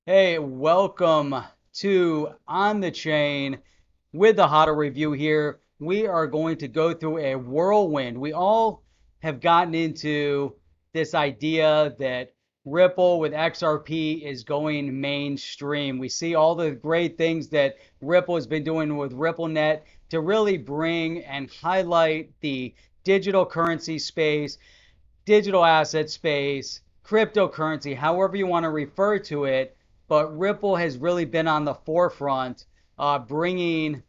Hey, welcome to On the Chain with the HODL review here. We are going to go through a whirlwind. We all have gotten into this idea that Ripple with XRP is going mainstream. We see all the great things that Ripple has been doing with RippleNet to really bring and highlight the digital currency space, digital asset space, cryptocurrency, however you want to refer to it. But Ripple has really been on the forefront, bringing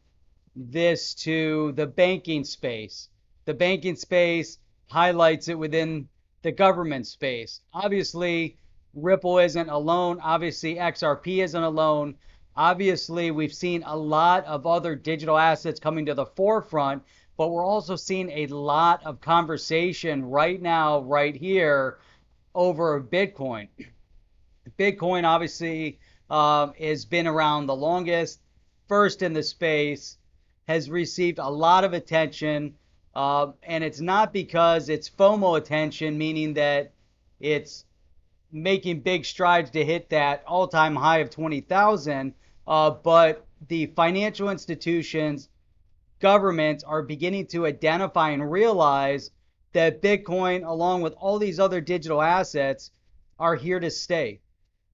this to the banking space. The banking space highlights it within the government space. Obviously, Ripple isn't alone. Obviously, XRP isn't alone. Obviously, we've seen a lot of other digital assets coming to the forefront, but we're also seeing a lot of conversation right now, right here, over Bitcoin. Bitcoin obviously has been around the longest, first in the space, has received a lot of attention, and it's not because it's FOMO attention, meaning that it's making big strides to hit that all-time high of 20,000, but the financial institutions, governments are beginning to identify and realize that Bitcoin, along with all these other digital assets, are here to stay.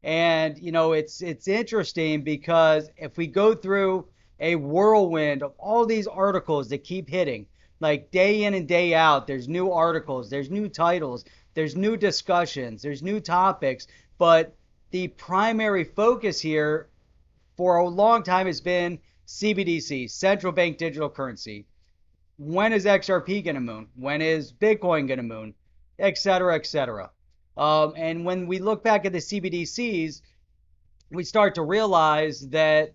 And it's interesting because if we go through a whirlwind of all these articles that keep hitting, like day in and day out, there's new articles, there's new titles, there's new discussions, there's new topics, but the primary focus here for a long time has been CBDC, central bank digital currency. When is XRP going to moon? When is Bitcoin going to moon? Et cetera, et cetera. And when we look back at the CBDCs, we start to realize that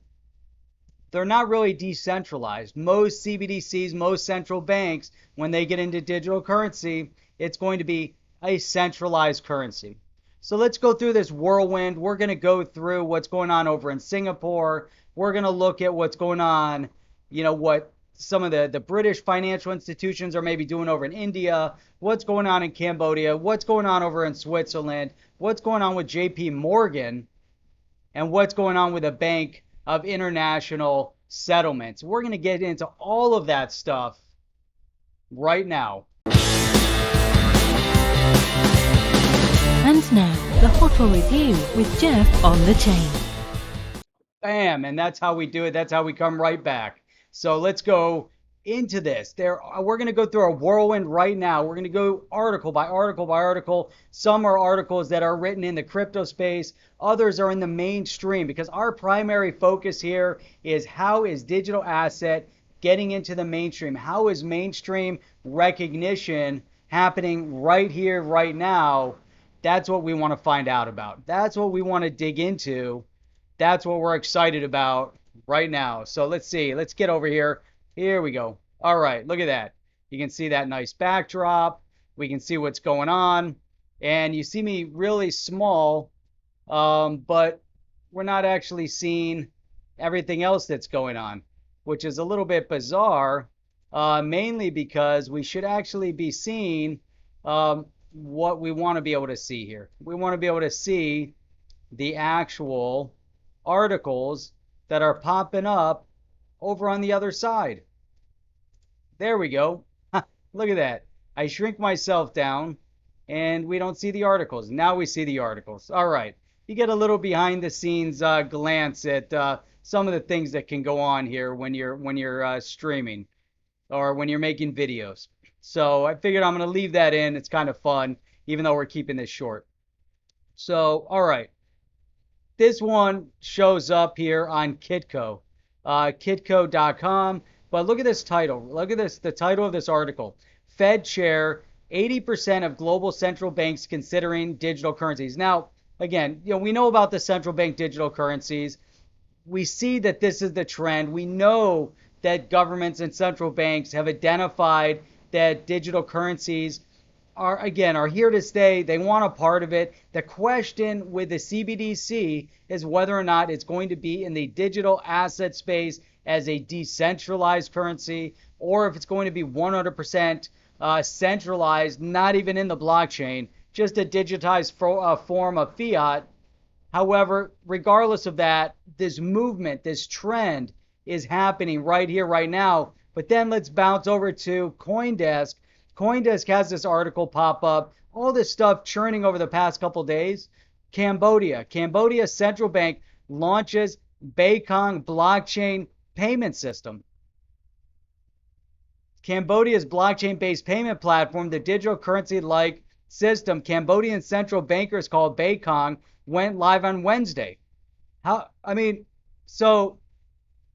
they're not really decentralized. Most CBDCs, most central banks, when they get into digital currency, it's going to be a centralized currency. So let's go through this whirlwind. We're going to go through what's going on over in Singapore. We're going to look at what's going on, what some of the British financial institutions are maybe doing over in India, what's going on in Cambodia, what's going on over in Switzerland, what's going on with JP Morgan, and what's going on with the Bank of International Settlements. We're going to get into all of that stuff right now. And now, the HODL review with Jeff on the chain. Bam, and that's how we do it. That's how we come right back. So let's go into this. We're going to go through a whirlwind right now. We're going to go article by article by article. Some are articles that are written in the crypto space. Others are in the mainstream, because our primary focus here is how is digital asset getting into the mainstream? How is mainstream recognition happening right here, right now? That's what we want to find out about. That's what we want to dig into. That's what we're excited about right now. So let's see. Let's get over here. Here we go. All right, look at that. You can see that nice backdrop. We can see what's going on. And you see me really small, but we're not actually seeing everything else that's going on, which is a little bit bizarre, mainly because we should actually be seeing what we want to be able to see here. We want to be able to see the actual articles that are popping up over on the other side. There we go. Look at that. I shrink myself down and we don't see the articles. Now we see the articles. All right. You get a little behind the scenes glance at some of the things that can go on here when you're streaming or when you're making videos. So I figured I'm going to leave that in. It's kind of fun, even though we're keeping this short. So, all right. This one shows up here on Kitco, kitco.com. But look at this title. Look at this, the title of this article. Fed Chair, 80% of global central banks considering digital currencies. Now, again, we know about the central bank digital currencies. We see that this is the trend. We know that governments and central banks have identified that digital currencies are here to stay. They want a part of it. The question with the CBDC is whether or not it's going to be in the digital asset space as a decentralized currency, or if it's going to be 100% centralized, not even in the blockchain, just a digitized form of fiat. However, regardless of that, this movement, this trend is happening right here, right now. But then let's bounce over to CoinDesk. CoinDesk has this article pop up, all this stuff churning over the past couple days. Cambodia's central bank launches Beikong blockchain payment system. Cambodia's blockchain-based payment platform, the digital currency-like system Cambodian central bankers call Beikong, went live on Wednesday. So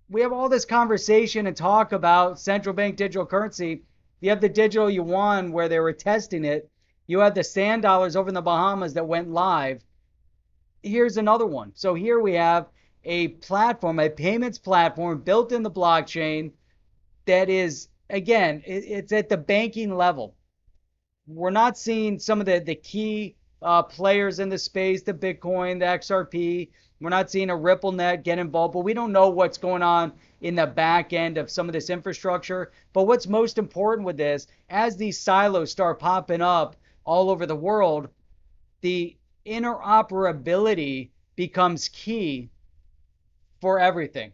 we have all this conversation and talk about central bank digital currency. You have the digital yuan where they were testing it. You have the sand dollars over in the Bahamas that went live. Here's another one. So here we have a platform, a payments platform built in the blockchain that is, again, it's at the banking level. We're not seeing some of the key players in the space, the Bitcoin, the XRP. We're not seeing a RippleNet get involved, but we don't know what's going on in the back end of some of this infrastructure. But what's most important with this, as these silos start popping up all over the world, the interoperability becomes key for everything.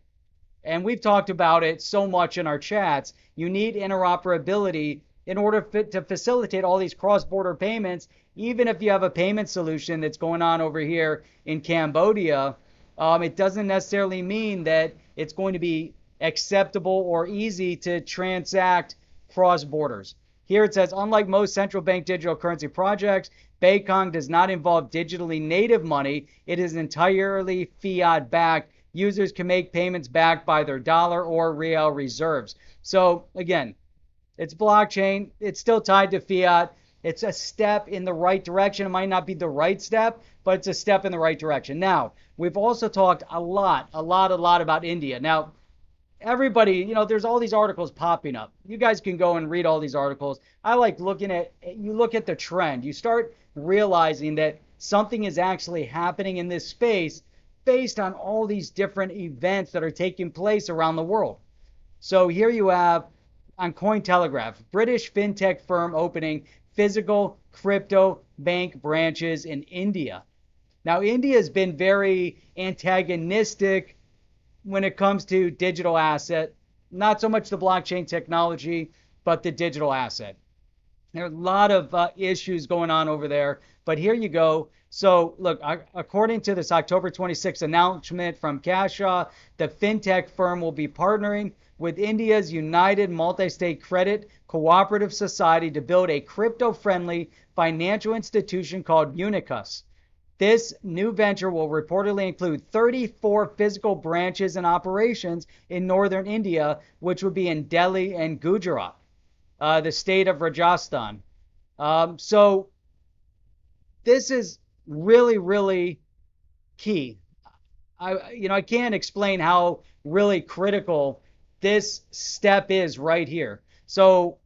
And we've talked about it so much in our chats. You need interoperability in order to facilitate all these cross-border payments. Even if you have a payment solution that's going on over here in Cambodia, it doesn't necessarily mean that it's going to be acceptable or easy to transact cross borders. Here it says, unlike most central bank digital currency projects, Beikong does not involve digitally native money. It is entirely fiat backed. Users can make payments backed by their dollar or real reserves. So again, it's blockchain. It's still tied to fiat. It's a step in the right direction. It might not be the right step, but it's a step in the right direction. Now, we've also talked a lot about India. Now, everybody, there's all these articles popping up. You guys can go and read all these articles. I like you look at the trend. You start realizing that something is actually happening in this space based on all these different events that are taking place around the world. So here you have on Cointelegraph, British fintech firm opening physical crypto bank branches in India. Now, India has been very antagonistic when it comes to digital asset, not so much the blockchain technology, but the digital asset. There are a lot of issues going on over there, but here you go. So look, according to this October 26th announcement from Kasha, the fintech firm will be partnering with India's United Multi-State Credit Cooperative Society to build a crypto-friendly financial institution called Unicus. This new venture will reportedly include 34 physical branches and operations in northern India, which would be in Delhi and Gujarat, the state of Rajasthan. So this is really, really key. I can't explain how really critical this step is right here. So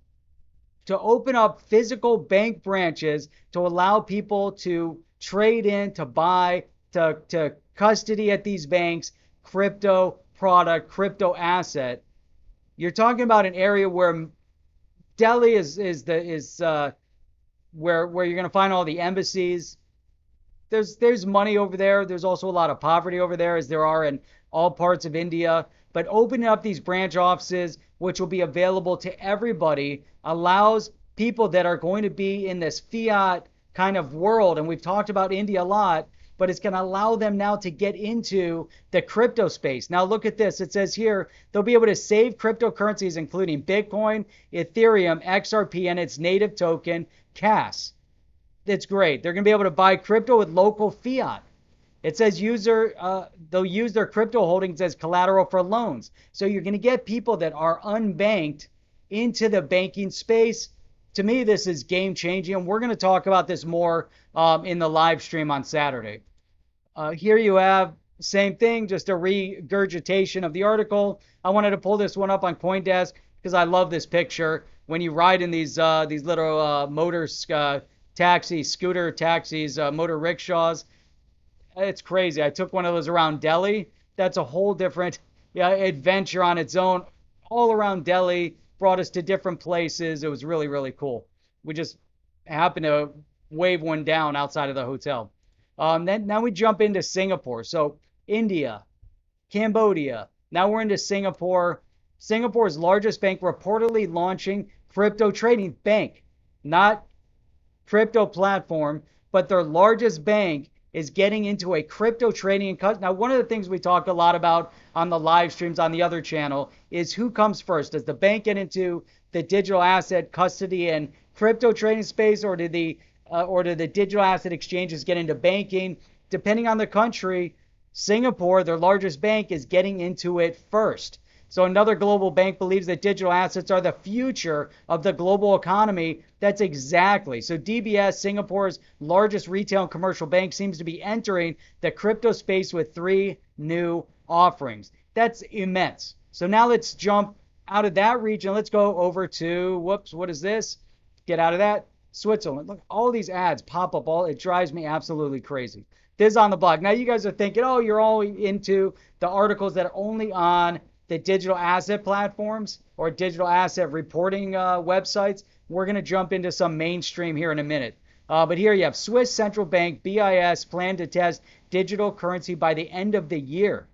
to open up physical bank branches to allow people to trade in, to buy, to custody at these banks, crypto product, crypto asset, you're talking about an area where Delhi is where you're going to find all the embassies. There's money over there. There's also a lot of poverty over there, as there are in all parts of India. But opening up these branch offices, which will be available to everybody, allows people that are going to be in this fiat kind of world, and we've talked about India a lot, but it's going to allow them now to get into the crypto space. Now look at this. It says here they'll be able to save cryptocurrencies, including Bitcoin, Ethereum, XRP, and its native token, CAS. It's great. They're going to be able to buy crypto with local fiat. It says they'll use their crypto holdings as collateral for loans. So you're going to get people that are unbanked into the banking space. To me, this is game changing, and we're going to talk about this more in the live stream on Saturday. Here you have same thing, just a regurgitation of the article. I wanted to pull this one up on CoinDesk because I love this picture. When you ride in these little scooter taxis, motor rickshaws, it's crazy. I took one of those around Delhi. That's a whole different adventure on its own, all around Delhi. Brought us to different places. It was really, really cool. We just happened to wave one down outside of the hotel. Then now we jump into Singapore. So India, Cambodia. Now we're into Singapore. Singapore's largest bank reportedly launching crypto trading bank, not crypto platform, but their largest bank is getting into a crypto trading. Now, one of the things we talk a lot about on the live streams on the other channel is who comes first. Does the bank get into the digital asset custody and crypto trading space, or do the digital asset exchanges get into banking? Depending on the country, Singapore, their largest bank, is getting into it first. So another global bank believes that digital assets are the future of the global economy. That's exactly. So DBS, Singapore's largest retail and commercial bank, seems to be entering the crypto space with 3 new offerings. That's immense. So now let's jump out of that region. Let's go over to, whoops, what is this? Get out of that. Switzerland. Look, all these ads pop up. It drives me absolutely crazy. This is on the blog. Now you guys are thinking, oh, you're all into the articles that are only on the digital asset platforms or digital asset reporting websites. We're going to jump into some mainstream here in a minute. But here you have Swiss Central Bank, BIS, plan to test digital currency by the end of the year.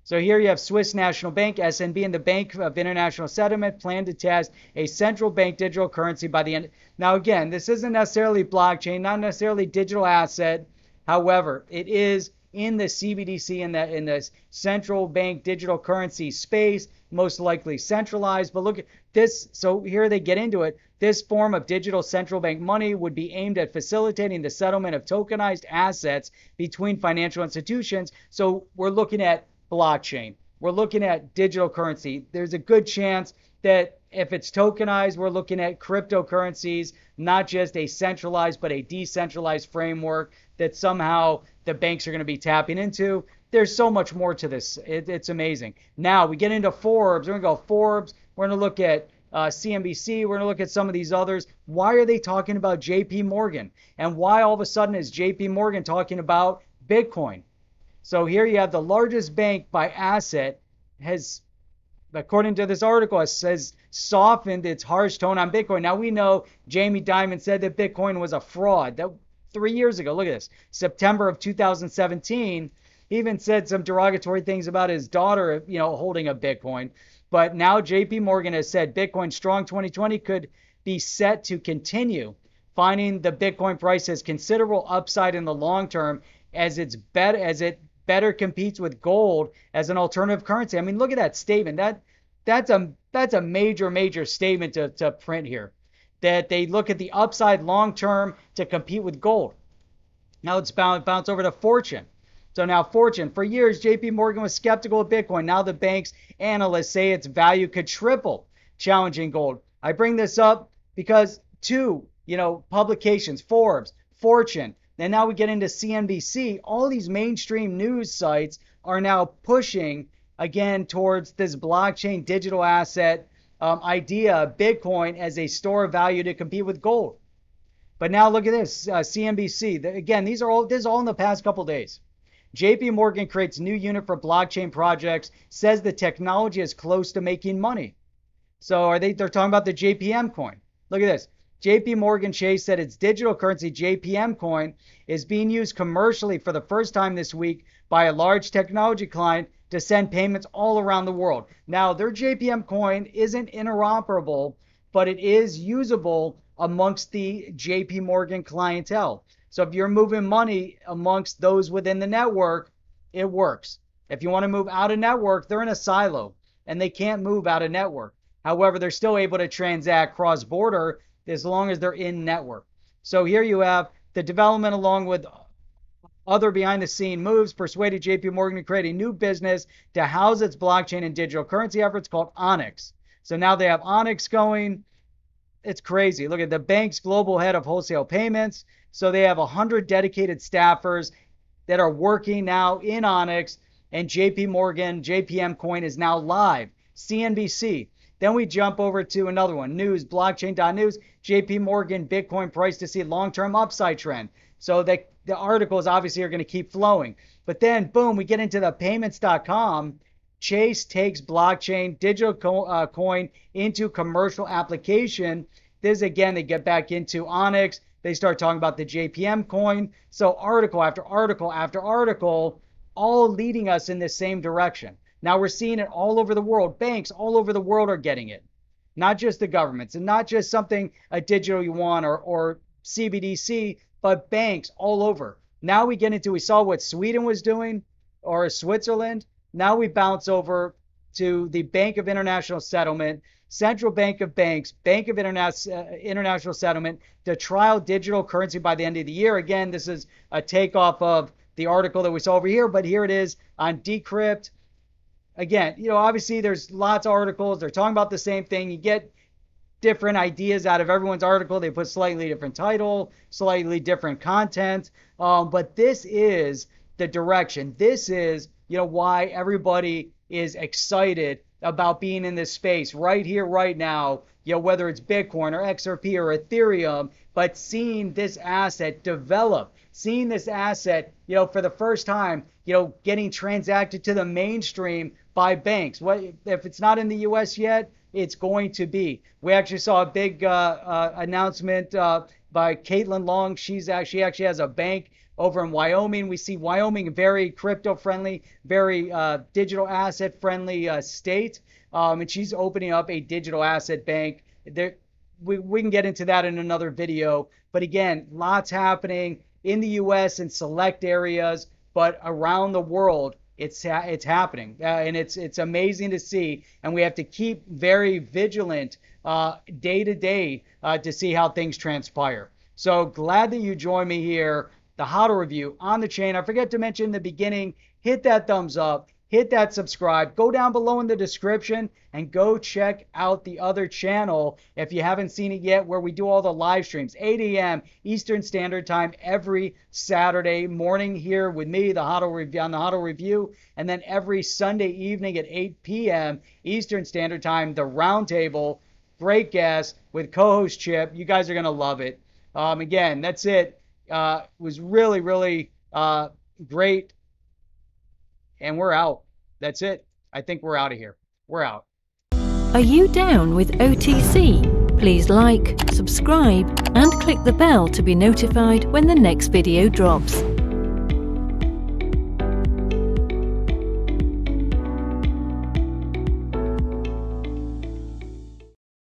So here you have Swiss National Bank, SNB, and the Bank of International Settlement plan to test a central bank digital currency by the end. Now, again, this isn't necessarily blockchain, not necessarily digital asset. However, it is in the CBDC, in the central bank digital currency space, most likely centralized. But look at this. So here they get into it. This form of digital central bank money would be aimed at facilitating the settlement of tokenized assets between financial institutions. So we're looking at blockchain. We're looking at digital currency. There's a good chance that if it's tokenized, we're looking at cryptocurrencies, not just a centralized but a decentralized framework that somehow the banks are going to be tapping into. There's so much more to this. It's amazing. Now we get into Forbes. We're going to go Forbes. We're going to look at CNBC. We're going to look at some of these others. Why are they talking about JP Morgan? And why all of a sudden is JP Morgan talking about Bitcoin? So here you have the largest bank by asset has, according to this article, it says softened its harsh tone on Bitcoin. Now we know Jamie Dimon said that Bitcoin was a fraud. That 3 years ago. Look at this. September of 2017. He even said some derogatory things about his daughter, holding a Bitcoin. But now JP Morgan has said Bitcoin strong 2020 could be set to continue, finding the Bitcoin price has considerable upside in the long term as it better competes with gold as an alternative currency. I mean, look at that statement. That's a major statement to print here. That they look at the upside long term to compete with gold. Now let's bounce over to Fortune. So now Fortune, for years, JP Morgan was skeptical of Bitcoin. Now the bank's analysts say its value could triple, challenging gold. I bring this up because two, publications, Forbes, Fortune, and now we get into CNBC. All these mainstream news sites are now pushing again towards this blockchain digital asset idea, Bitcoin as a store of value to compete with gold. But now look at this, CNBC. Again, this is all in the past couple days. JP Morgan creates new unit for blockchain projects, says the technology is close to making money. So they're talking about the JPM coin. Look at this. JP Morgan Chase said its digital currency JPM coin is being used commercially for the first time this week by a large technology client to send payments all around the world. Now, their JPM coin isn't interoperable, but it is usable amongst the JP Morgan clientele. So if you're moving money amongst those within the network, it works. If you want to move out of network, they're in a silo and they can't move out of network. However, they're still able to transact cross-border as long as they're in network. So here you have the development along with other behind-the-scene moves persuaded JP Morgan to create a new business to house its blockchain and digital currency efforts called Onyx. So now they have Onyx going. It's crazy. Look at the bank's global head of wholesale payments. So they have 100 dedicated staffers that are working now in Onyx, and JP Morgan, JPM coin is now live. CNBC. Then we jump over to another one, news, blockchain.news, JP Morgan, Bitcoin price to see long-term upside trend. So the articles obviously are going to keep flowing. But then, boom, we get into the payments.com. Chase takes blockchain, digital coin into commercial application. This, again, they get back into Onyx. They start talking about the JPM coin. So article after article after article, all leading us in the same direction. Now we're seeing it all over the world. Banks all over the world are getting it, not just the governments, and not just something a digital yuan or CBDC, but banks all over. Now we saw what Sweden was doing, or Switzerland. Now we bounce over to the Bank of International Settlement, Central Bank of Banks, Bank of International Settlement to trial digital currency by the end of the year. Again, this is a takeoff of the article that we saw over here, but here it is on Decrypt. Again, obviously there's lots of articles. They're talking about the same thing. You get different ideas out of everyone's article. They put slightly different title, slightly different content. But this is the direction. This is, why everybody is excited about being in this space right here, right now, whether it's Bitcoin or XRP or Ethereum, but seeing this asset develop, seeing this asset, for the first time, getting transacted to the mainstream by banks. What if it's not in the US yet? It's going to be. We actually saw a big announcement by Caitlin Long. She actually has a bank over in Wyoming. We see Wyoming very crypto friendly, very digital asset friendly state, and she's opening up a digital asset bank. We can get into that in another video. But again, lots happening in the U.S. in select areas, but around the world. It's happening, and it's amazing to see, and we have to keep very vigilant day to day to see how things transpire. So glad that you joined me here, the HODL review on the chain. I forget to mention in the beginning, hit that thumbs up, hit that subscribe, go down below in the description and go check out the other channel if you haven't seen it yet, where we do all the live streams, 8 a.m. Eastern Standard Time every Saturday morning here with me, the HODL review, on the HODL review, and then every Sunday evening at 8 p.m. Eastern Standard Time, the roundtable, great guest with co-host Chip. You guys are gonna love it. Again, that's it. It was really, really great. And we're out. That's it. I think we're out of here. We're out. Are you down with OTC? Please like, subscribe, and click the bell to be notified when the next video drops.